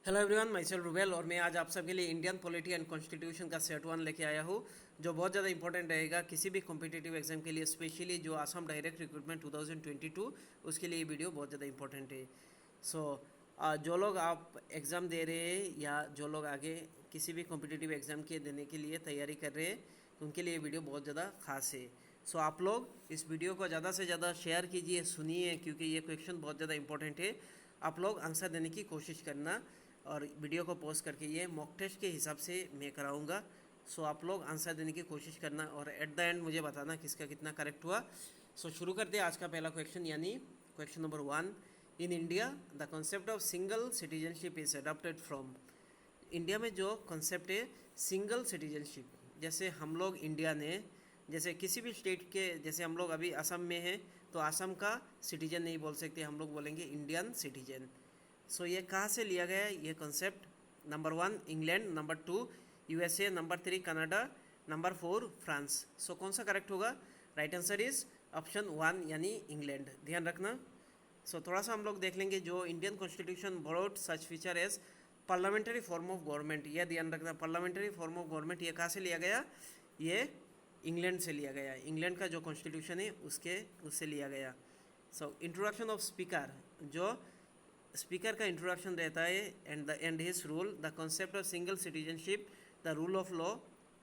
Hello everyone, my self Rubel और मैं आज आप सबके लिए इंडियन पॉलिटी एंड कॉन्स्टिट्यूशन का सेट वन लेके आया हूँ, जो बहुत ज़्यादा इंपॉर्टेंट रहेगा किसी भी कॉम्पिटिटिव एग्जाम के लिए, स्पेशली जो आसाम डायरेक्ट रिक्रूटमेंट 2022 उसके लिए ये वीडियो बहुत ज़्यादा इंपॉर्टेंट है। जो लोग आप एग्ज़ाम दे रहे हैं या जो लोग आगे किसी भी कॉम्पिटिटिव एग्ज़ाम के देने के लिए तैयारी कर रहे हैं, उनके लिए वीडियो बहुत ज़्यादा खास है। आप लोग इस वीडियो को ज़्यादा से ज़्यादा शेयर कीजिए, सुनिए, क्योंकि ये क्वेश्चन बहुत ज़्यादा इंपॉर्टेंट है। आप लोग आंसर देने की कोशिश करना और वीडियो को पॉज करके ये मॉक टेस्ट के हिसाब से मैं कराऊंगा। आप लोग आंसर देने की कोशिश करना और एट द एंड मुझे बताना किसका कितना करेक्ट हुआ। शुरू करते हैं आज का पहला क्वेश्चन, यानी question number 1। In India the concept of single citizenship is adopted from. India में जो कॉन्सेप्ट है सिंगल सिटीजनशिप, जैसे हम लोग इंडिया ने, जैसे किसी भी स्टेट के, जैसे हम लोग अभी असम में हैं तो असम का सिटीजन नहीं बोल सकते, हम लोग बोलेंगे इंडियन सिटीजन। ये कहाँ से लिया गया है ये concept? Number 1 England, number 2 USA, number 3 Canada, number 4 France. कौन सा करेक्ट होगा? राइट आंसर इज ऑप्शन 1 यानी इंग्लैंड। ध्यान रखना। थोड़ा सा हम लोग देख लेंगे, जो Indian constitution borrowed such feature as parliamentary form of government, यह ध्यान रखना। पार्लियामेंट्री फॉर्म ऑफ गवर्नमेंट ये कहाँ से लिया गया? ये इंग्लैंड से लिया गया। इंग्लैंड का जो कॉन्स्टिट्यूशन है उससे लिया गया। इंट्रोडक्शन ऑफ स्पीकर, जो स्पीकर का इंट्रोडक्शन रहता है, and his rule, the concept of single citizenship, the rule of law,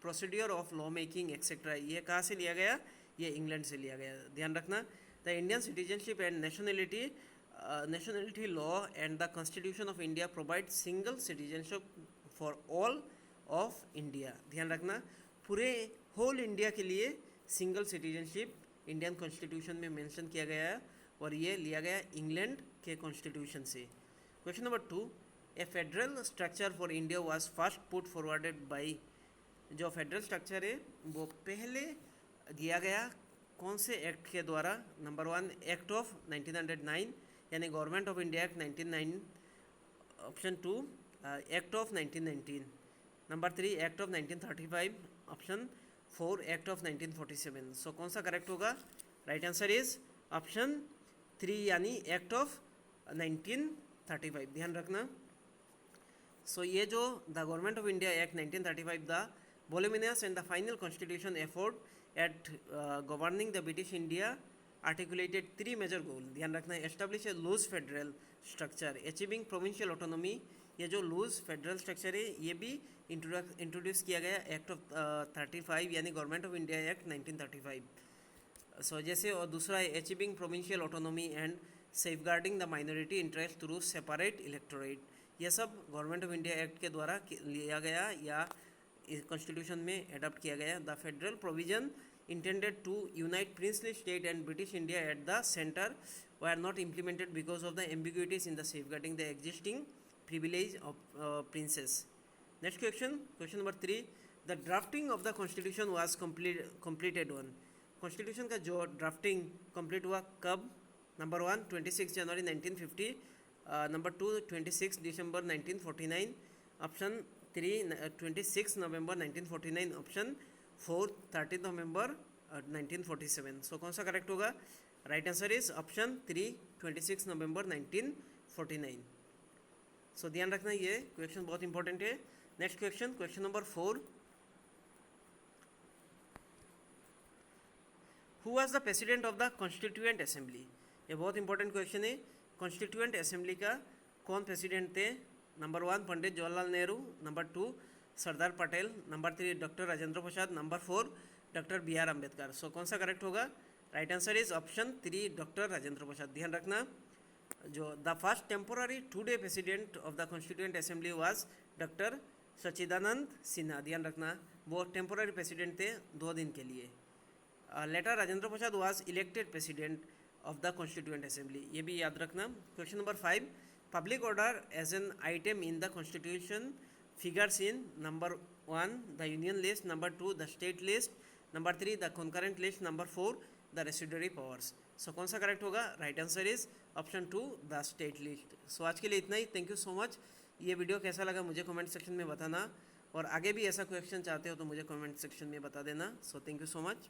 procedure of law making etcetera, ये कहाँ से लिया गया? ये इंग्लैंड से लिया गया। ध्यान रखना। The Indian citizenship and nationality law and the constitution of India provide single citizenship for all of India. ध्यान रखना, पूरे होल इंडिया के लिए सिंगल सिटीजनशिप इंडियन कॉन्स्टिट्यूशन में मेंशन किया गया है और ये लिया गया इंग्लैंड के कॉन्स्टिट्यूशन से। Question number 2, a federal structure for India was first put forwarded by. जो फेडरल स्ट्रक्चर है वो पहले दिया गया कौन से एक्ट के द्वारा? नंबर 1 एक्ट ऑफ 1909 यानी government of India act 1909, option 2 act of 1919, number 3 act of 1935, option 4 act of 1947। कौन सा करेक्ट होगा? राइट आंसर इज ऑप्शन 3 यानी एक्ट ऑफ 1935। ध्यान रखना। ये जो the government of India act 1935, the voluminous and the final constitution effort at governing the British India articulated 3 major goal. ध्यान रखना। Establish a loose federal structure, achieving provincial autonomy, ये जो loose federal structure है ये भी introduce किया गया act of 35 यानी गवर्नमेंट ऑफ इंडिया एक्ट 1935। जैसे, और दूसरा है achieving provincial autonomy and safeguarding the minority interest through separate electorate, ये सब गवर्नमेंट ऑफ इंडिया एक्ट के द्वारा लिया गया या कॉन्स्टिट्यूशन में एडॉप्ट किया गया। The federal provision intended to unite princely state and British India at the center were not implemented because of the ambiguities in the safeguarding the existing privilege of princes. Next question, question number 3, the drafting of the constitution was completed on। constitution का जो drafting complete हुआ कब? Number 1 26 जनवरी 1950, number 2 26 दिसंबर 1949, option 3 26 नवंबर 1949, option 4 13 नवंबर 1947। कौन सा correct होगा? Right answer is option 3 26 नवंबर 1949। ध्यान रखना, ये क्वेश्चन बहुत इंपॉर्टेंट है। Next question, question number 4, who was the president of the constituent assembly? ये बहुत इंपॉर्टेंट क्वेश्चन है। कॉन्स्टिट्यूएंट असेंबली का कौन प्रेसिडेंट थे? Number 1 Pandit Jawaharlal Nehru, number 2 Sardar Patel, number 3 doctor Rajendra Prasad, number 4 doctor B R Ambedkar. कौन सा करेक्ट होगा? Right answer is option 3 doctor Rajendra Prasad. ध्यान रखना, जो the first temporary 2-day president of the constituent assembly was doctor Sachchidananda Sinha. ध्यान रखना, वो टेम्पोररी प्रेसिडेंट थे 2 दिन के लिए। Later Rajendra Prasad was elected president of the constituent assembly, ये भी याद रखना। Question number 5, public order as an item in the constitution figures in number 1 the union list, number 2 the state list, number 3 the concurrent list, number 4 the residuary powers। कौन सा correct होगा? Right answer is option 2 the state list. आज के लिए इतना ही। Thank you so much. ये video कैसा लगा मुझे कमेंट सेक्शन में बताना, और आगे भी ऐसा क्वेश्चन चाहते हो तो मुझे कमेंट सेक्शन में बता देना। Thank you so much.